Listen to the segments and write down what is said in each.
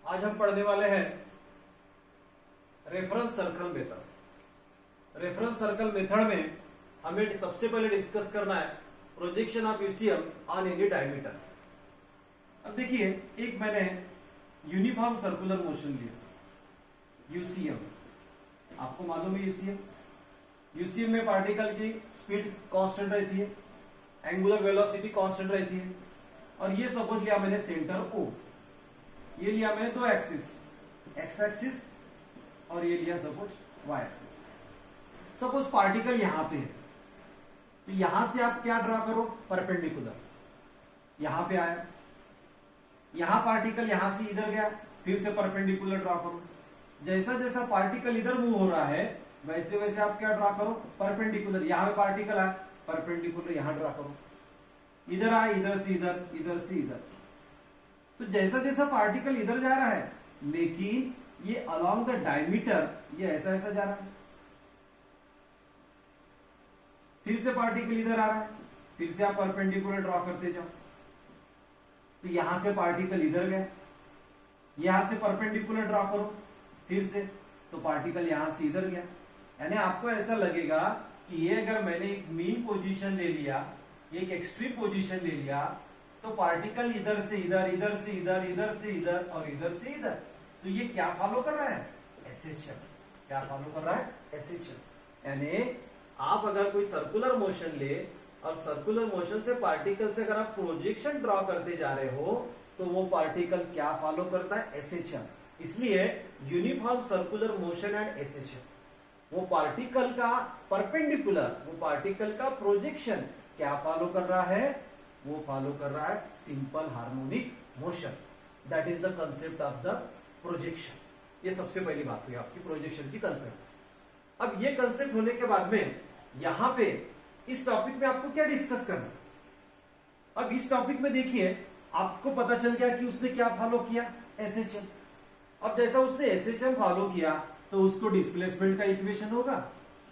आज हम पढ़ने वाले हैं reference circle method. Reference circle method में हमें सबसे पहले डिस्कस करना है projection of UCM on any diameter. अब देखिए, एक मैंने यूनिफॉर्म सर्कुलर मोशन लिया यूसीएम। आपको मालूम है यूसीएम में पार्टिकल की स्पीड कांस्टेंट रहती है, एंगुलर वेलोसिटी कांस्टेंट रहती है, और ये सपोज लिया मैंने सेंटर ओ, ये लिया मैंने दो एक्सिस, एक्स एक्सिस और ये लिया suppose y axis. Suppose particle यहां पे है, तो यहां से आप क्या ड्रा करो, परपेंडिकुलर यहां पे आया, यहां पार्टिकल यहां से इधर गया, फिर से परपेंडिकुलर ड्रा करो। जैसा जैसा पार्टिकल इधर मूव हो रहा है वैसे वैसे आप क्या ड्रा करो, परपेंडिकुलर। यहां पे पार्टिकल आया, परपेंडिकुलर यहां ड्रा करो, इधर आए, इधर से इधर, इधर से इधर। तो जैसा जैसा पार्टिकल इधर जा रहा है, लेकिन ये अलोंग द डायमीटर ये ऐसा ऐसा जा रहा है। फिर से पार्टिकल इधर आ रहा है, फिर से आप परपेंडिकुलर ड्रॉ करते जाओ। तो यहां से पार्टिकल इधर गया, यहां से परपेंडिकुलर ड्रॉ करो, फिर से तो पार्टिकल यहां से इधर गया। यानी आपको ऐसा लगेगा कि ये अगर मैंने एक मीन पोजीशन ले लिया, एक एक्सट्रीम पोजीशन ले लिया, तो पार्टिकल इधर से इधर, इधर से इधर, इधर से इधर और इधर से इधर। तो ये क्या फॉलो कर रहा है, एसएचएम। क्या फॉलो कर रहा है, एसएचएम। यानी आप अगर कोई सर्कुलर मोशन ले और सर्कुलर मोशन से पार्टिकल से अगर आप प्रोजेक्शन ड्रॉ करते जा रहे हो, तो वो पार्टिकल क्या फॉलो करता है, एसएचएम। इसलिए uniform circular motion and SHM, वो पार्टिकल का परपेंडिकुलर, वो पार्टिकल का प्रोजेक्शन क्या फॉलो कर रहा है, वो फॉलो कर रहा है simple harmonic motion. That is the concept of the projection. ये सबसे पहली बात हुई आपकी प्रोजेक्शन की कंसेप्ट। अब ये कंसेप्ट होने के बाद में यहां पे इस टॉपिक में आपको क्या डिस्कस करना। अब इस टॉपिक में देखिए, आपको पता चल गया कि उसने क्या फॉलो किया, एसएचएम। अब जैसा उसने एसएचएम फॉलो किया तो उसको डिस्प्लेसमेंट का इक्वेशन होगा,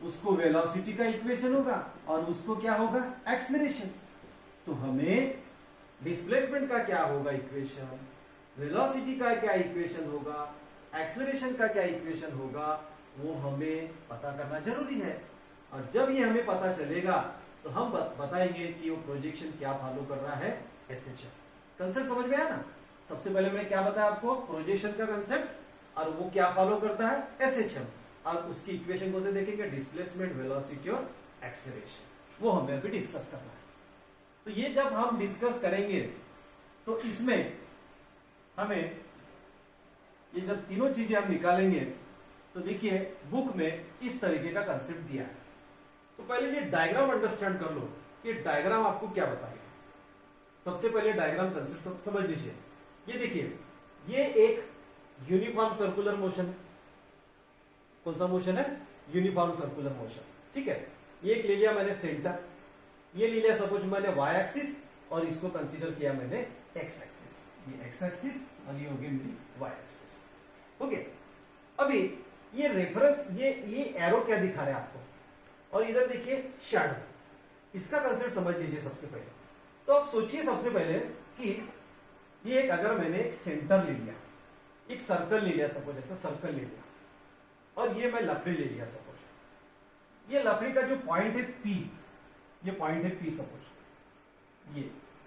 उसको वेलोसिटी का इक्वेशन होगा और उसको क्या होगा, एक्सेलरेशन। तो हमें डिस्प्लेसमेंट का क्या होगा इक्वेशन, वेलोसिटी का क्या इक्वेशन होगा, एक्सेलरेशन का क्या इक्वेशन होगा, वो हमें पता करना जरूरी है। और जब ये हमें पता चलेगा तो हम बताएंगे कि वो प्रोजेक्शन क्या फॉलो कर रहा है, एसएचएम। कंसेप्ट समझ में आया ना। सबसे पहले मैंने क्या बताया आपको, प्रोजेक्शन का कंसेप्ट, और वो क्या फॉलो करता है, एसएचएम। और उसकी इक्वेशन को से देखेंगे, डिस्प्लेसमेंट, वेलोसिटी और एक्सेलरेशन। वो हमें अभी डिस्कस करना है। तो ये जब हम डिस्कस करेंगे तो इसमें हमें ये जब तीनों चीजें हम निकालेंगे तो देखिए बुक में इस तरीके का कंसेप्ट दिया है। तो पहले ये डायग्राम अंडरस्टैंड कर लो कि डायग्राम आपको क्या बताएगा। सबसे पहले डायग्राम कंसेप्ट समझ लीजिए। ये देखिए, ये एक यूनिफॉर्म सर्कुलर मोशन है। कौन सा मोशन है, यूनिफॉर्म सर्कुलर मोशन। ठीक है, ये एक ले लिया मैंने सेंटर, ये ले लिया सपोज मैंने वाई एक्सिस और इसको कंसीडर किया मैंने एक्स एक्सिस। ये एक्स एक्सिस और ये हो गई मेरी वाई एक्सिस। ओके, अभी ये रेफरेंस, ये एरो क्या दिखा रहा है आपको, और इधर देखिए शैडो। इसका कंसेप्ट समझ लीजिए सबसे पहले। तो आप सोचिए सबसे पहले कि ये एक, अगर मैंने एक सेंटर ले लिया, एक सर्कल ले लिया, सपोज ऐसा सर्कल ले लिया, और ये मैं लकड़ी ले लिया सपोज, ये लकड़ी का जो पॉइंट है पी, ये पॉइंट है पी सपोज,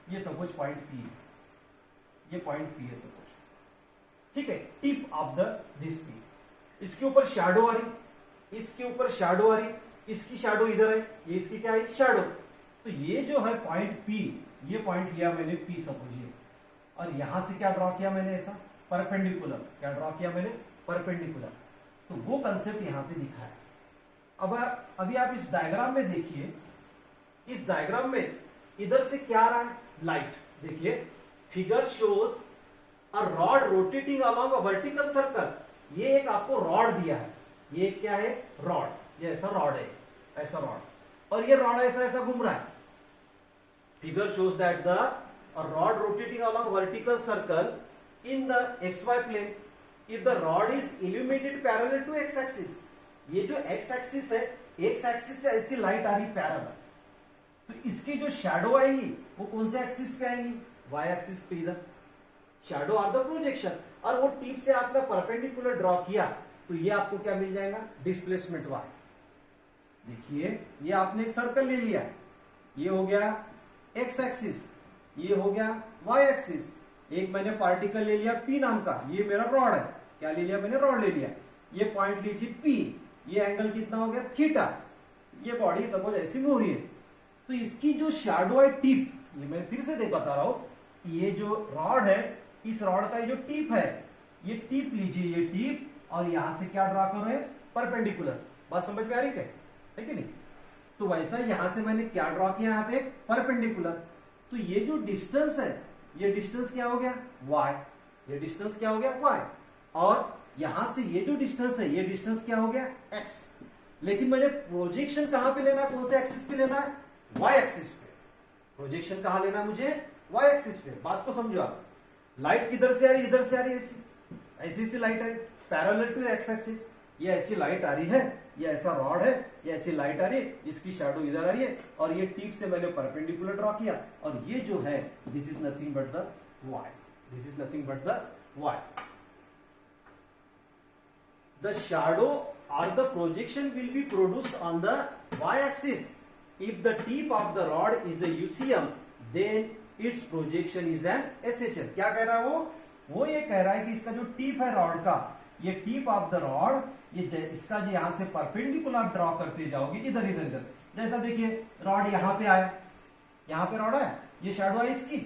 ये सपोज पॉइंट पी है, ये पॉइंट पी है सपोज। ठीक है, tip of the this P. इसके ऊपर शैडो आ रही, इसके ऊपर शैडो आ रही, इसकी शैडो इधर है, ये इसकी क्या है, शैडो। तो ये जो है पॉइंट पी, ये पॉइंट लिया मैंने पी सपोज ये, और यहां से क्या ड्रॉ किया मैंने, ऐसा परपेंडिकुलर। क्या ड्रॉ किया मैंने, परपेंडिकुलर। तो वो कंसेप्ट यहां पे दिखा है। अब अभी आप इस डायग्राम में देखिए, इस डायग्राम में इधर से क्या आ रहा है, लाइट। देखिए, figure shows a rod rotating along a vertical circle. ये एक आपको रॉड दिया है, ये क्या है, रॉड। ये ऐसा रॉड है, ऐसा रॉड, और ये रॉड ऐसा ऐसा घूम रहा है। Figure shows that the rod rotating along vertical circle in the xy plane if the rod is illuminated parallel to x axis। ये जो x axis है, x axis से ऐसी लाइट आ रही पैरेलल, तो इसकी जो शैडो आएगी वो कौन से एक्सिस पे आएंगी, y एक्सिस पे। इधर शैडो आर द प्रोजेक्शन। और वो टिप से आपने परपेंडिकुलर ड्रॉ किया तो ये आपको क्या मिल जाएगा, डिस्प्लेसमेंट y। देखिए ये आपने एक सर्कल ले लिया, ये हो गया x एक्सिस, ये हो गया y एक्सिस, एक मैंने पार्टिकल ले लिया p नाम का, ये मेरा रॉड है, क्या ले लिया मैंने, रॉड ले लिया, ये पॉइंट लीजिए p, ये एंगल कितना हो गया थीटा, ये बॉडी सपोज ऐसी मूव हो रही है, तो इसकी जो शैडो है टिप, ये मैं फिर से बता रहा हूं, ये जो रॉड है, इस रॉड का ये जो टिप है, ये टिप लीजिए, ये टिप, और यहां से क्या ड्रा कर रहे हैं, परपेंडिकुलर। बात समझ में आ रही है कि नहीं? तो वैसा यहां से मैंने क्या ड्रॉ किया, यहाँ पे परपेंडिकुलर, तो ये जो डिस्टेंस है, ये डिस्टेंस क्या हो गया y, ये डिस्टेंस क्या हो गया y, और यहां से ये जो डिस्टेंस है, ये डिस्टेंस क्या हो गया x। लेकिन मुझे प्रोजेक्शन कहां पे लेना है, कौन से एक्सिस पे लेना है, y एक्सिस पे। प्रोजेक्शन कहां लेना है मुझे, y एक्सिस पे। बात को समझो आप, लाइट किधर से आ रही है, इधर से आ रही है, ऐसी ऐसी लाइट है पैरेलल टू x एक्सिस, ये ऐसी लाइट आ रही है, ये ऐसा रॉड है, ये ऐसी लाइट आ रही है, इसकी शैडो इधर आ रही है, और ये टिप से मैंने परपेंडिकुलर ड्रॉ किया, और ये जो है this is nothing but the y, this is nothing but the y। The shadow or the projection will be produced on the y-axis. If the tip of the rod is a UCM, then its projection is an SHM. क्या कह रहा है वो ये कह रहा है कि इसका जो टिप है रॉड का, ये टिप ऑफ द रॉड, ये इसका जो यहां से परपेंडिकुलर ड्रॉ करते जाओगे इधर इधर इधर, जैसा देखिए रॉड यहां पे आया, यहां पे रॉड है, ये शैडो है इसकी,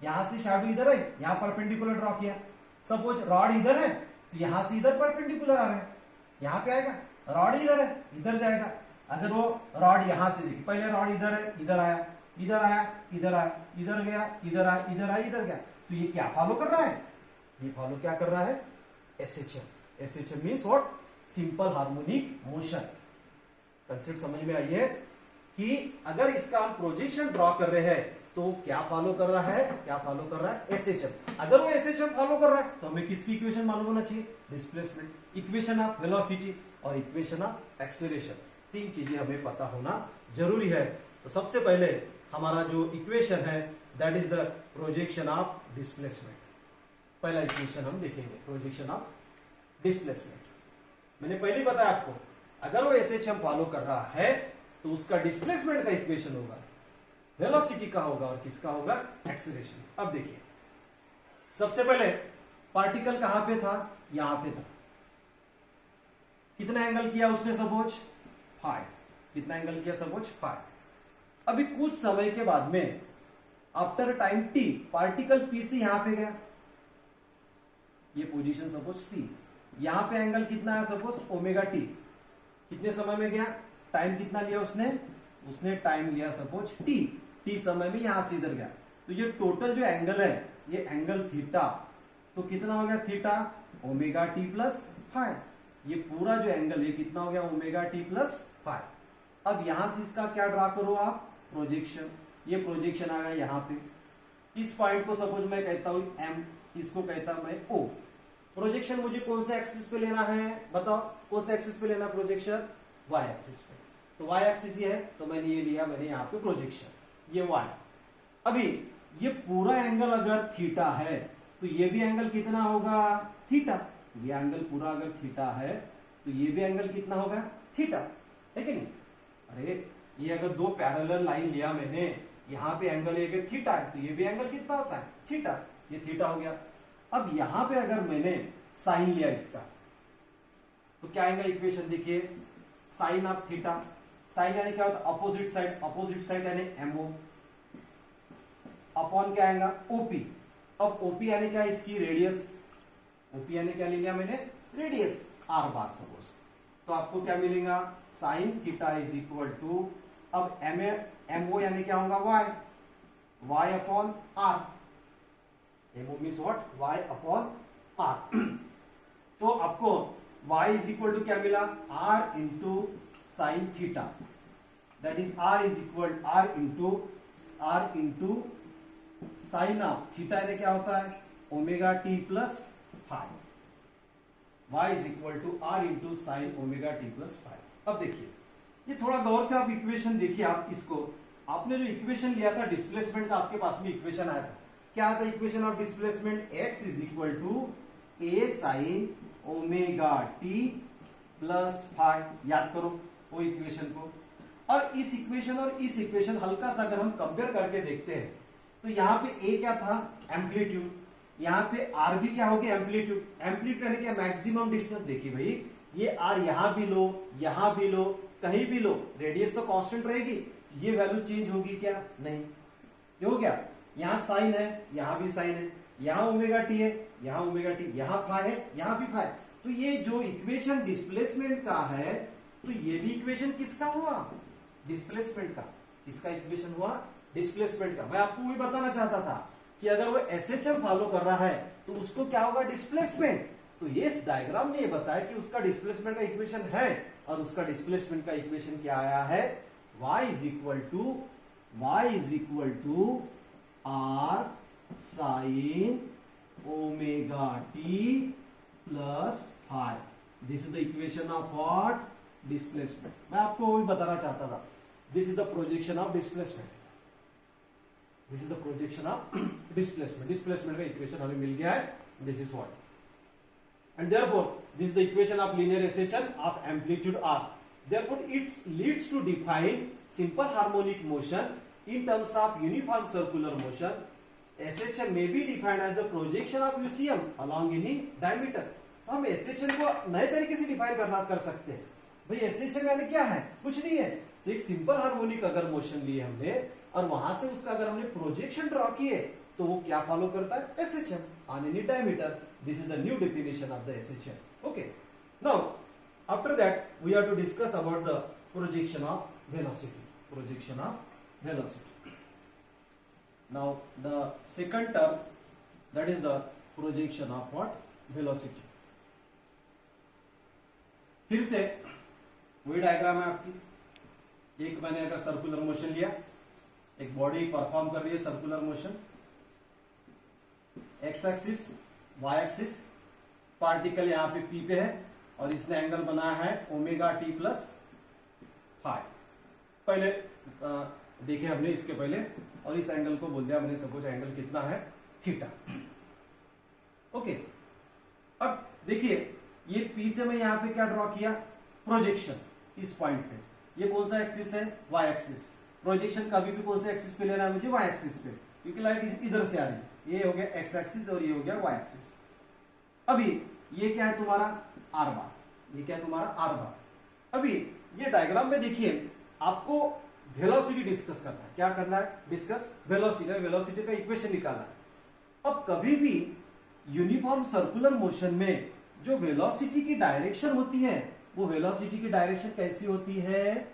यहां से शैडो इधर है, यहां परपेंडिकुलर ड्रॉ किया। सपोज रॉड इधर है तो यहां से इधर परपेंडिकुलर आ रहा है, यहां पे आएगा, रॉड इधर है, इधर जाएगा। अगर वो रॉड यहां से देखिए, पहले रॉड इधर है, इधर आया, इधर आया, इधर आया, इधर गया, इधर आया, इधर आया, इधर गया, तो ये क्या फॉलो कर रहा है, ये फॉलो क्या कर रहा है, SHM। SHM means what, simple harmonic motion. Concept समझ में आई है कि अगर इसका हम प्रोजेक्शन ड्रॉ कर रहे हैं तो क्या फॉलो कर रहा है, क्या फॉलो कर रहा है, SHM। अगर वो SHM फॉलो कर रहा है तो हमें किसकी इक्वेशन मालूम होना चाहिए, डिस्प्लेसमेंट, इक्वेशन ऑफ वेलोसिटी और इक्वेशन ऑफ एक्सेलरेशन। तीन चीजें हमें पता होना जरूरी है। तो सबसे पहले हमारा जो इक्वेशन है that is the projection of displacement. पहला इक्वेशन हम देखेंगे, प्रोजेक्शन ऑफ डिस्प्लेसमेंट। मैंने पहले ही बताया आपको, अगर वो SHM फॉलो कर रहा है तो उसका डिस्प्लेसमेंट का इक्वेशन होगा, वेलोसिटी का होगा, और किसका होगा, एक्सेलरेशन। अब देखिए सबसे पहले पार्टिकल कहां पे था, यहां पे था, कितना एंगल किया उसने, सपोज 5, कितना एंगल किया, सपोज 5। अभी कुछ समय के बाद में after time t particle p से यहां पे गया, ये पोजीशन सपोज p, यहां पे एंगल कितना है, सपोज ओमेगा t, कितने समय में गया, टाइम कितना लिया उसने टाइम लिया सपोज t समय में यहां से इधर गया, तो ये टोटल जो एंगल है, ये एंगल थीटा, तो कितना हो गया थीटा, ओमेगा t प्लस 5। ये पूरा जो एंगल है कितना हो गया, ओमेगा t प्लस 5। अब यहां से इसका क्या ड्रा करो आप, प्रोजेक्शन। ये प्रोजेक्शन आ गया यहाँ पे, इस पॉइंट को सपोज मैं कहता हूं m, इसको कहता मैं o। प्रोजेक्शन मुझे कौन से एक्सिस पे लेना है, बताओ कौन से एक्सिस पे लेना प्रोजेक्शन, y एक्सिस पे। तो y एक्सिस ये है, तो मैंने ये लिया, मैंने यहाँ पे प्रोजेक्शन, ये y। अभी ये पूरा एंगल अगर थीटा है तो ये भी एंगल कितना होगा, थीटा। ये एंगल पूरा अगर थीटा है तो ये भी एंगल कितना होगा, थीटा, है कि नहीं। अरे ये अगर दो पैरेलल लाइन लिया मैंने, यहाँ पे एंगल एक थीटा है, तो ये भी एंगल कितना होता है, थीटा, ये थीटा हो गया। अब यहाँ पे अगर मैंने साइन लिया इसका, तो क्या आएगा इक्वेशन, देखिए साइन ऑफ थीटा, साइन यानी क्या होता है, अपोजिट साइड यानी MO, अपॉन क्या आएगा, OP। अब OP यानी क्या, इसकी रेडियस, OP यानी क्या ले लिया मैंने, रेडियस r बार सपोज, तो आपको क्या मिलेगा, sine theta is equal to, अब MO यानी क्या होगा, y upon r, MO means what, y upon r। तो आपको y इज इक्वल टू क्या मिला, r into sine theta, that is r is equal r into sine of theta यानी क्या होता है, omega t plus 5, y is equal to r into sine omega t plus 5। अब देखिए ये थोड़ा गौर से आप इक्वेशन देखिए, आप इसको, आपने जो इक्वेशन लिया था डिस्प्लेसमेंट का, आपके पास में इक्वेशन आया था, क्या आता है equation of displacement, x is equal to a sine omega t plus phi, याद करो वो इक्वेशन को। और इस इक्वेशन हल्का सा अगर हम कंपेयर करके देखते हैं तो यहाँ पे ए क्या था, एम्पलीट्यूड, यहाँ पे आर भी क्या हो गया, एम्पलीट्यूड। एम्पलीट्यूड यानी क्या, मैक्सिमम डिस्टेंस। देखिए भाई ये आर यहां भी लो, यहां भी लो, कहीं भी लो, रेडियस तो कांस्टेंट रहेगी, ये वैल्यू चेंज होगी क्या, नहीं। ये हो गया, यहां साइन है, यहां भी साइन है, यहां ओमेगा टी है, यहां ओमेगा टी, यहां फाई है, यहां भी फाई। तो ये जो इक्वेशन डिस्प्लेसमेंट का है, तो ये भी इक्वेशन किसका हुआ, डिस्प्लेसमेंट का। किसका इक्वेशन हुआ, डिस्प्लेसमेंट का। मैं आपको वही बताना चाहता था कि अगर वो एसएचएम फॉलो कर रहा है तो उसको क्या होगा, डिस्प्लेसमेंट। तो ये इस डायग्राम ने ये बताया कि उसका डिस्प्लेसमेंट का इक्वेशन है, और उसका डिस्प्लेसमेंट का इक्वेशन क्या आया है, y is equal to r sine omega t plus phi. This is the equation of what, displacement. मैं आपको वही बताना चाहता था, this is the projection of displacement, this is the projection of displacement. Displacement का इक्वेशन हमें मिल गया है, this is what, and therefore this is the equation of linear SHM of amplitude R. Therefore it leads to define simple harmonic motion in terms of uniform circular motion. SHM may be defined as the projection of UCM along any diameter. तो हम SHM को नए तरीके से define कर सकते हैं। भाई SHM यानी क्या है, कुछ नहीं है, तो एक सिंपल हार्मोनिक अगर मोशन लिए हमने और वहां से उसका अगर हमने प्रोजेक्शन ड्रॉ किए तो वो क्या फॉलो करता है, SHM on any diameter. This is the new definition of the SHM. Okay. Now, after that, we have to discuss about the projection of velocity. Projection of velocity. Now, the second term, that is the projection of what? Velocity. फिर से वही diagram है आपकी। एक मैंने अगर circular motion लिया, एक बॉडी परफॉर्म कर रही है circular motion, x axis, y axis, particle यहाँ पे पी पे है और इसने एंगल बनाया है ओमेगा टी प्लस फाई। पहले देखे हमने इसके पहले, और इस एंगल को बोल दिया हमने, सपोज एंगल कितना है, थीटा। ओके, अब देखिए ये पी से मैं यहाँ पे क्या ड्रॉ किया, प्रोजेक्शन इस पॉइंट पे। ये कौन सा एक्सिस है, वाई एक्सिस। प्रोजेक्शन कभी भी कौन सा एक्सिस पे लेना है मुझे, वाई एक्सिस पे, क्योंकि लाइट इधर से आ रही है। ये हो गया एक्स एक्सिस और ये हो गया वाई एक्सिस। अभी ये क्या है तुम्हारा, आर बार, ये क्या है तुम्हारा, आर बार। अभी ये डायग्राम में देखिए आपको वेलोसिटी डिस्कस करना है। क्या करना है, डिस्कस वेलोसिटी। वेलोसिटी का इक्वेशन निकालना है। अब कभी भी यूनिफॉर्म सर्कुलर मोशन में जो वेलोसिटी की डायरेक्शन होती है, वो वेलोसिटी की डायरेक्शन कैसी होती है,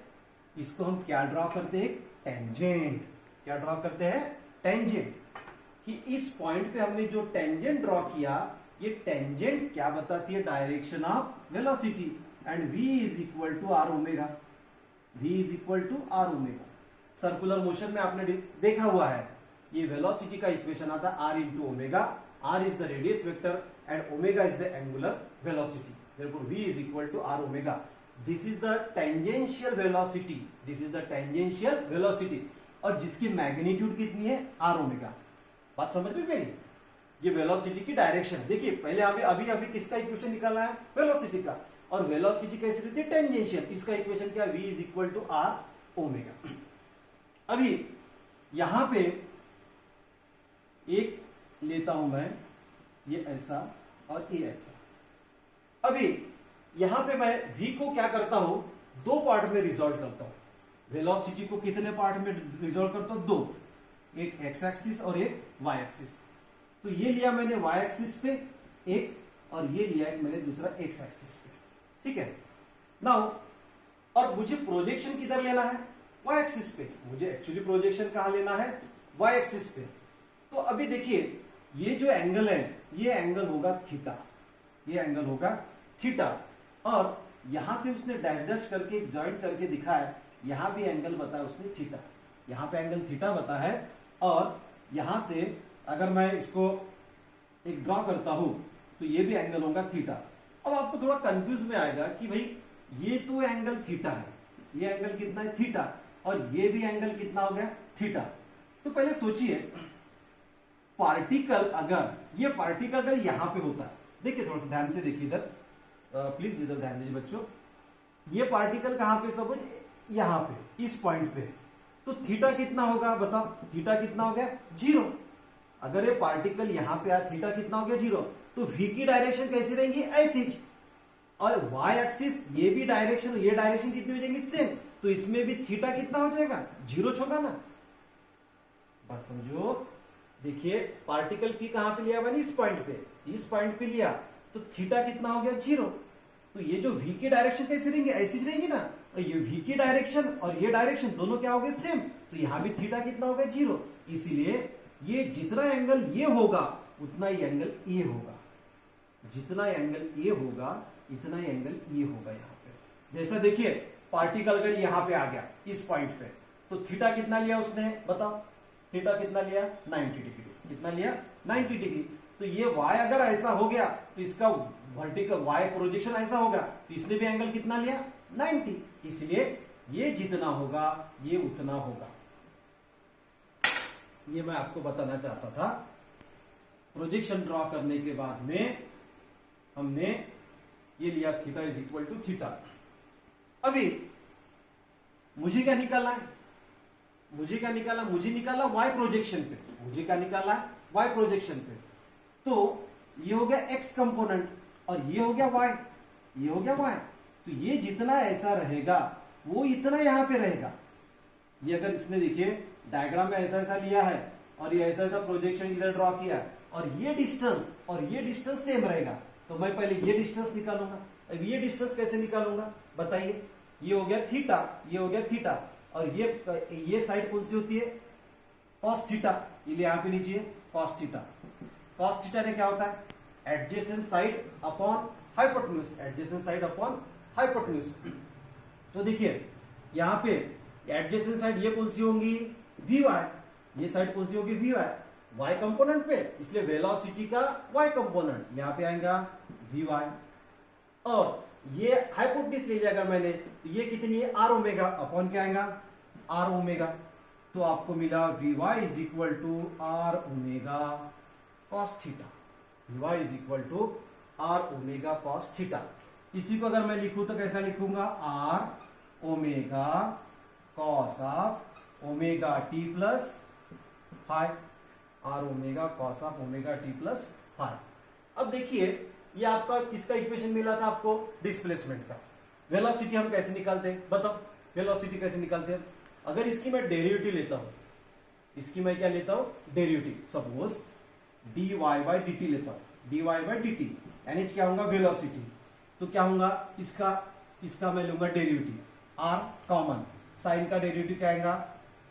इसको हम क्या ड्रॉ करते हैं, टेंजेंट। क्या ड्रॉ करते हैं, टेंजेंट। कि इस पॉइंट पे हमने जो टेंजेंट ड्रॉ किया, ये टेंजेंट क्या बताती है, direction of velocity. And v is equal to r omega, v is equal to r omega. Circular motion में आपने देखा हुआ है, ये वेलोसिटी का इक्वेशन आता है r into omega. r is the radius vector and omega is the angular velocity. therefore v is equal to r omega. This is the tangential velocity. This is the tangential velocity. और जिसकी magnitude कितनी है, r omega. बात समझ में मेरी, ये velocity की डायरेक्शन। देखिए पहले हमें अभी किसका इक्वेशन निकालना है, वेलोसिटी का। और वेलोसिटी कैसे रहती है, टेंजेंशियल। इसका इक्वेशन क्या, v is equal to r omega. अभी यहां पे एक लेता हूं मैं, ये ऐसा और ये ऐसा। अभी यहां पे मैं v को क्या करता हूं, दो पार्ट में रिजॉल्व करता हूं। वेलोसिटी को कितने पार्ट में रिजॉल्व करता हूं, दो, एक एक्स एक्सिस और एक वाई एक्सिस। तो ये लिया मैंने वाई एक्सिस पे एक, और ये लिया मैंने दूसरा एक्स एक्सिस पे। ठीक है नाउ, और मुझे प्रोजेक्शन किधर लेना है, वाई एक्सिस पे। मुझे एक्चुअली प्रोजेक्शन कहां लेना है, वाई एक्सिस पे। तो अभी देखिए ये जो एंगल है, ये एंगल होगा थीटा, ये एंगल होगा थीटा। और यहां से उसने डैश डैश करके ज्वाइंट करके दिखाया, यहां भी एंगल बताया उसने थीटा, यहां पे एंगल थीटा बता है। और यहां से अगर मैं इसको एक ड्रॉ करता हूं तो ये भी एंगल होगा थीटा। अब आपको थोड़ा कंफ्यूज में आएगा कि भाई ये तो एंगल थीटा है, ये एंगल कितना है, थीटा, और ये भी एंगल कितना हो गया, थीटा। तो पहले सोचिए, पार्टिकल अगर, ये पार्टिकल अगर यहां पे होता, देखिए थोड़ा सा ध्यान से देखिए इधर, प्लीज इधर ध्यान दीजिए बच्चों। ये पार्टिकल कहां पे, सपोज यहां पे इस पॉइंट पे, तो थीटा कितना होगा बताओ, थीटा कितना हो गया 0। अगर ये पार्टिकल यहां पे आया, थीटा कितना हो गया 0, तो v की डायरेक्शन कैसी रहेंगी, ऐसी। और y एक्सिस, ये भी डायरेक्शन, ये डायरेक्शन कितनी हो जाएंगी, सेम। तो इसमें भी थीटा कितना हो जाएगा, 0 होगा ना। बात समझो। देखिए पार्टिकल p कहां पे लिया मैंने, इस पॉइंट पे, इस पॉइंट पे लिया, तो थीटा कितना हो गया 0। तो ये जो v की डायरेक्शन कैसी रहेंगी, ऐसी रहेंगी ना। और ये v की डायरेक्शन और ये डायरेक्शन दोनों क्या हो गए, सेम। तो यहां भी थीटा कितना हो गया 0। इसीलिए ये जितना एंगल ये होगा उतना ही एंगल ये होगा, जितना एंगल ये होगा इतना ही एंगल ये होगा यहाँ पे। जैसा देखिए पार्टिकल अगर यहाँ पे आ गया इस पॉइंट पे, तो थीटा कितना लिया उसने बताओ, थीटा कितना लिया 90 डिग्री, कितना लिया 90 डिग्री। तो ये y अगर ऐसा हो गया तो इसका वर्टिकल y प्रोजेक्शन ऐसा होगा, तो इसने भी एंगल कितना लिया 90। इसलिए ये जितना होगा ये उतना होगा। ये मैं आपको बताना चाहता था। प्रोजेक्शन ड्रॉ करने के बाद में हमने ये लिया theta is equal to theta. अभी मुझे क्या निकालना है, मुझे निकाला y प्रोजेक्शन पे, मुझे क्या निकाला है y प्रोजेक्शन पे। तो ये हो गया x कंपोनेंट और ये हो गया y, ये हो गया y। तो ये जितना ऐसा रहेगा वो इतना यहां पे रहेगा। ये अगर इसने देखिए डायग्राम में ऐसा ऐसा लिया है और ये ऐसा ऐसा प्रोजेक्शन इधर ड्रॉ किया और ये डिस्टेंस सेम रहेगा, तो मैं पहले ये डिस्टेंस निकालूंगा। अब ये डिस्टेंस कैसे निकालूंगा बताइए। ये हो गया थीटा, ये हो गया थीटा, और ये साइड कौन सी होती है cos थीटा, ये यहां पे नीचे cos थीटा। cos थीटा ने क्या होता है adjacent side upon hypotenuse, adjacent side upon hypotenuse. तो देखिए यहां पे एडजेसेंट साइड ये कौन सी होंगी vy, ये साइड कौन सी होगी vy, y कंपोनेंट पे, इसलिए वेलोसिटी का y कंपोनेंट यहां पे आएगा vy। और ये हाइपोटेन्यूज ले लिया अगर मैंने, तो ये कितनी है r ओमेगा, अपॉन क्या आएगा r ओमेगा। तो आपको मिला vy is equal to r omega cos theta, vy is equal to r omega cos theta. इसी को अगर मैं लिखूं तो कैसा लिखूंगा r omega cos of omega t plus five, r omega cos of omega t plus five. अब देखिए ये आपका किसका इक्वेशन मिला था आपको, डिस्प्लेसमेंट का। वेलोसिटी हम कैसे निकालते हैं बताओ, वेलोसिटी कैसे निकालते हैं। अगर इसकी मैं डेरिवेटिव लेता हूं, इसकी मैं क्या लेता हूं derivative, suppose dy by dt लेता हूं, dy बाई dt, एनएच क्या होगा वेलोसिटी। तो क्या होगा इसका मैं लूंगा डेरिवेटिव, r कॉमन, साइन का डेरिवेटिव क्या आएगा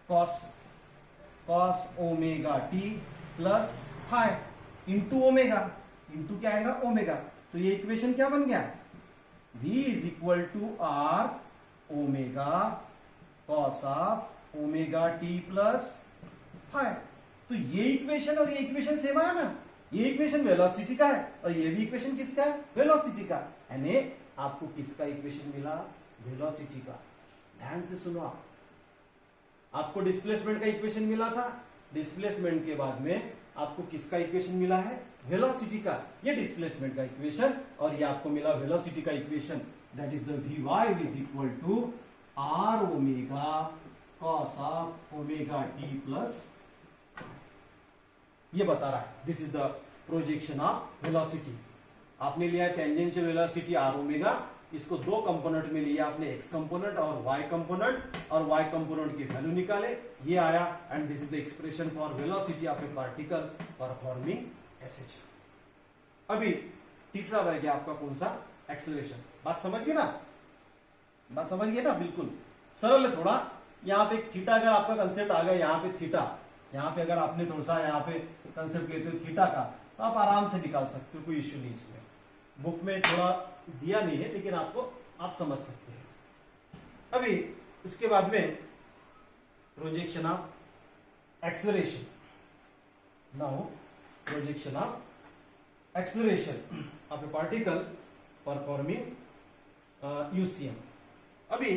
cos omega t plus five into omega, into क्या आएगा ओमेगा। तो ये इक्वेशन क्या बन गया v is equal to r omega cos of omega t plus five. तो ये इक्वेशन और ये इक्वेशन सेम है ना, ये इक्वेशन वेलोसिटी का है और ये भी इक्वेशन किसका है वेलोसिटी का, यानी आपको किसका इक्वेशन मिला वेलोसिटी का। ध्यान से सुनो, आपको डिस्प्लेसमेंट का इक्वेशन मिला था, डिस्प्लेसमेंट के बाद में आपको किसका इक्वेशन मिला है वेलोसिटी का, ये डिस्प्लेसमेंट का इक्वेशन, और ये आपको मिला वेलोसिटी का equation, that is the vy is equal to r omega cos of omega t plus, ये बता रहा है this is the projection of velocity. आपने लिया टेंजेंशियल वेलोसिटी r ओमेगा, इसको दो कंपोनेंट में लिया आपने, x कंपोनेंट और y कंपोनेंट, और y कंपोनेंट की वैल्यू निकाले, ये आया, and this is the expression for velocity of A particle performing SH. अभी तीसरा रह गया आपका कौन सा एक्सेलरेशन। बात समझ गए ना, बात समझ गए ना, बिल्कुल सरल है थोड़ा। यहाँ पे थीटा अगर आपका कंसेप्ट आ गया, यहाँ पे थीटा, यहाँ पे अगर आपने थोड़ा सा यहाँ पे कंसेप्ट लेते हो थीटा का, तो आप आराम से निकाल सकते हो, कोई इश्यू नहीं इसमें। बुक में थोड़ा दिया नहीं है लेकिन आपको आप समझ सकते हैं। अभी इसके बाद में projection of acceleration, now projection of acceleration of A particle performing UCM. अभी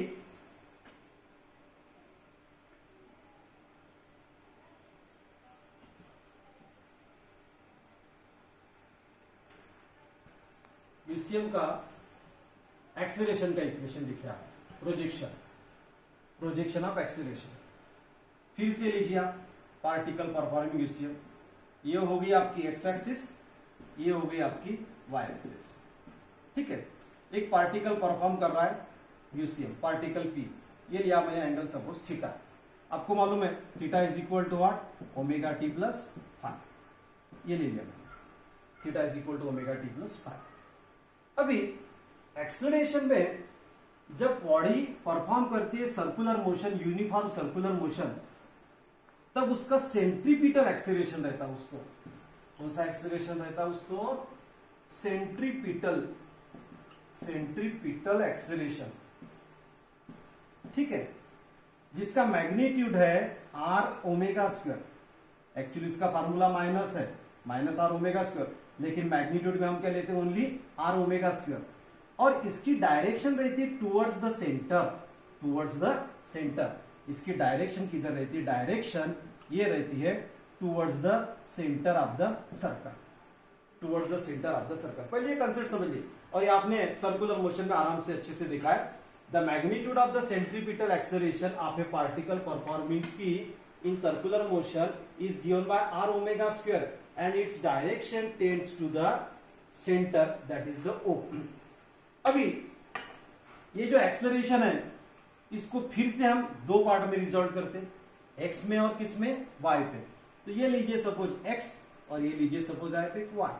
यूसीएम का एक्सेलरेशन का इक्वेशन लिखा है, प्रोजेक्शन ऑफ एक्सेलरेशन। फिर से लीजिए आप पार्टिकल परफॉर्मिंग यूसीएम, ये हो गई आपकी एक्स एक्सिस, ये हो गई आपकी वाई एक्सिस। ठीक है, एक पार्टिकल परफॉर्म कर रहा है यूसीएम, पार्टिकल पी, ये लिया मैंने एंगल सपोज थीटा। आपको मालूम है theta is equal to what, omega t plus five, ये ले लिया मैंने, theta is equal to omega t plus five. अभी एक्सेलरेशन में जब बॉडी परफॉर्म करती है circular motion, uniform circular motion, तब उसका सेंट्रीपिटल एक्सेलरेशन रहता है। उसको कौन सा एक्सेलरेशन रहता है? उसको सेंट्रीपिटल एक्सेलरेशन। ठीक है, जिसका मैग्नीट्यूड है आर ओमेगा स्क्वायर। एक्चुअली इसका फार्मूला माइनस है, माइनस आर ओमेगा स्क्वायर, लेकिन मैग्नीट्यूड में हम क्या लेते हैं? Only r omega square. और इसकी डायरेक्शन रहती है towards the centre, towards the centre. इसकी डायरेक्शन किधर रहती है? डायरेक्शन ये रहती है towards the centre of the circle, towards the centre of the circle. पहले ये कंसेप्ट समझिए, और ये आपने सर्कुलर मोशन में आराम से अच्छे से देखा है। The magnitude of the centripetal acceleration of A particle performing P in circular motion is given by r omega square and its direction tends to the center, that is the O. अभी ये जो acceleration है इसको फिर से हम दो part में रिजॉल्व करते हैं, x में और किस में? y पे। तो ये लीजिए सपोज x और ये लीजिए सपोज y पे y।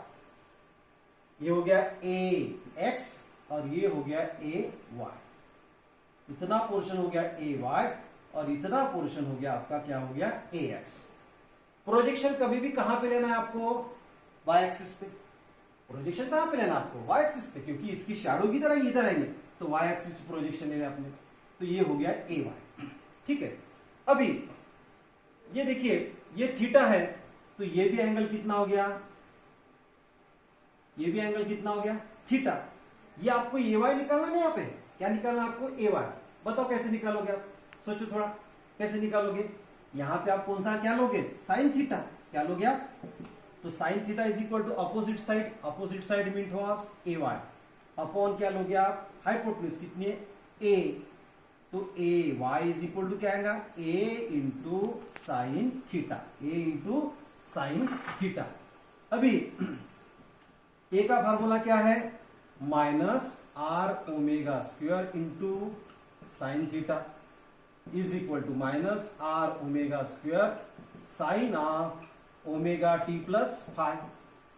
ये हो गया a x और ये हो गया a y। इतना पोर्शन हो गया a y और इतना पोर्शन हो गया आपका क्या हो गया? ax। प्रोजेक्शन कभी भी कहां पे लेना है आपको? y एक्सिस पे। प्रोजेक्शन कहां पे लेना है आपको? y एक्सिस पे, क्योंकि इसकी शैडो की तरह इधर आएंगे, तो y एक्सिस प्रोजेक्शन लेना है आपने। तो ये हो गया ay। ठीक है, अभी ये देखिए ये थीटा है, तो ये भी एंगल कितना हो गया? ये भी एंगल कितना हो गया? थीटा। ये आपको ay निकालना है यहाँ पे। क्या निकालना आपको? ay। बताओ कैसे निकालोगे आप? सोचो थोड़ा, कैसे निकालोगे? यहां पे आप कौन सा क्या लोगे? Sine theta. क्या लोगे आप? तो sine theta is equal to opposite side, opposite side mean was a y upon क्या लोगे आप? हाइपोटेन्यूज कितनी है? ए। तो a y is equal to क्या आएगा? A into sine theta, a into sine theta. अभी ए का फार्मूला क्या है? Minus r omega square into sine theta is equal to minus r omega square sine of omega t plus five,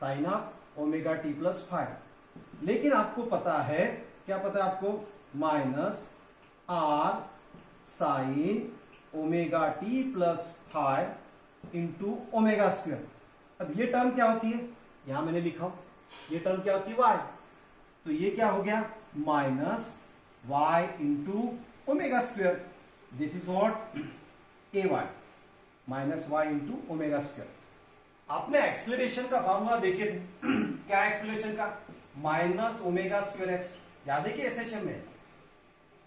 sine of omega t plus five. लेकिन आपको पता है, क्या पता है आपको? Minus r sine omega t plus five into omega square. अब ये टर्म क्या होती है? यहां मैंने लिखा हूं, ये टर्म क्या होती है? वाई। तो ये क्या हो गया? Minus y into omega square. This is what? A y minus y into omega square. आपने एक्सेलरेशन का फॉर्मूला देखे थे क्या? एक्सेलरेशन का माइनस ओमेगा स्क्वायर एक्स, याद है कि एसएचएम में?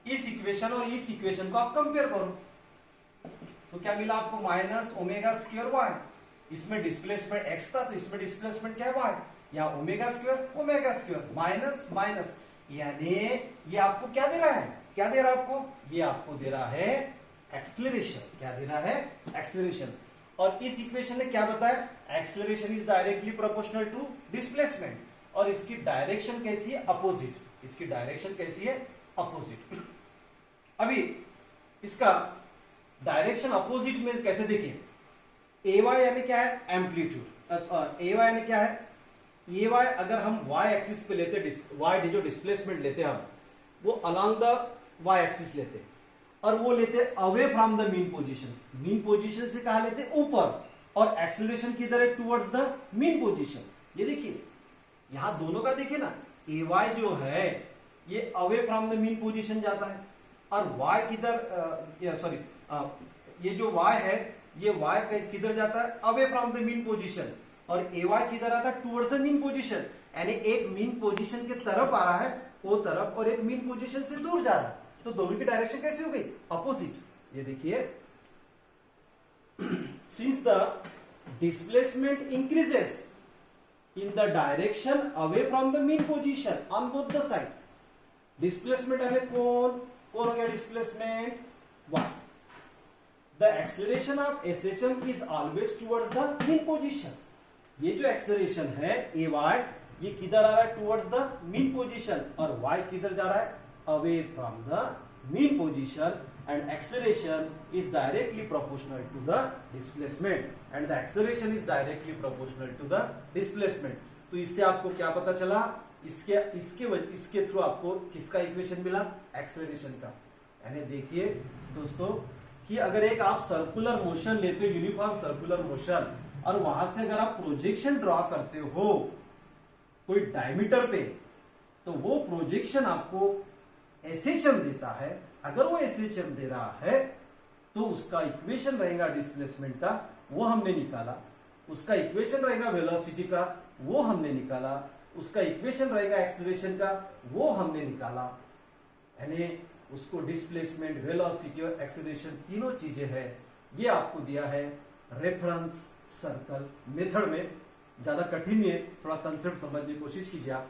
इस इक्वेशन और इस इक्वेशन को आप कंपेयर करो, तो क्या मिला आपको? Minus omega square y. इसमें डिस्प्लेसमेंट एक्स था, तो इसमें डिस्प्लेसमेंट क्या है? वाई। या ओमेगा स्क्वायर माइनस माइनस, यानी ये आपको क्या दे रहा है? क्या दे रहा है आपको? ये आपको दे रहा है एक्सेलरेशन। क्या दे रहा है? एक्सेलरेशन। और इस इक्वेशन ने क्या बताया? Acceleration is directly proportional to displacement, और इसकी डायरेक्शन कैसी है? अपोजिट। इसकी डायरेक्शन कैसी है? अपोजिट। अभी इसका डायरेक्शन अपोजिट में कैसे देखिए? ए वाई यानी क्या है? एम्पलीट्यूड। ए वाई यानी क्या है? ए वाई अगर हम वाई एक्सिस पे लेते, वाई जो डिस्प्लेसमेंट लेते हम, वो अलोंग द वाई एक्सिस लेते, और वो लेते away from the mean position. Mean position से कहा लेते? ऊपर। और एक्सेलरेशन किधर है? Towards the mean position. ये देखिए यहां दोनों का देखिए ना, ए वाई जो है ये away from the mean position जाता है, और वाई किधर? सॉरी, ये जो वाई है ये वाई किधर जाता है? Away from the mean position. और ए वाई किधर आता है? Towards the mean position. यानी एक मीन पोजीशन के तरफ आ रहा है वो तरफ, और एक मीन पोजीशन से दूर जा रहा है, तो दोनों की डायरेक्शन कैसी हो गई? अपोजिट। ये देखिए, since the displacement increases, in the direction away from the mean position on both the side. Displacement है कौन हो गया displacement y. The acceleration of SHM is always towards the mean position. ये जो एक्सेलरेशन है ay ये किधर आ रहा है टुवर्ड्स द मीन पोजीशन और y किधर जा रहा है away from the mean position and acceleration is directly proportional to the displacement and the acceleration is directly proportional to the displacement. तो इससे आपको क्या पता चला इसके थ्रू आपको किसका इक्वेशन मिला एक्सेलरेशन का. यानी देखिए दोस्तों कि अगर एक आप सर्कुलर मोशन लेते हो यूनिफॉर्म सर्कुलर मोशन और वहां से अगर आप प्रोजेक्शन ड्रॉ करते हो कोई डायमीटर पे तो वो प्रोजेक्शन आपको एसएचएम देता है. अगर वो एसएचएम दे रहा है तो उसका इक्वेशन रहेगा डिस्प्लेसमेंट का वो हमने निकाला, उसका इक्वेशन रहेगा वेलोसिटी का वो हमने निकाला, उसका इक्वेशन रहेगा एक्सेलरेशन का वो हमने निकाला. यानी उसको डिस्प्लेसमेंट वेलोसिटी और एक्सेलरेशन तीनों चीजें है ये आपको दिया है रेफरेंस सर्कल मेथड में. ज्यादा कठिन नहीं है, थोड़ा कंसेप्ट समझने की कोशिश कीजिए आप.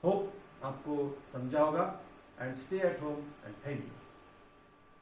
होप आपको समझा होगा. And stay at home and thank you.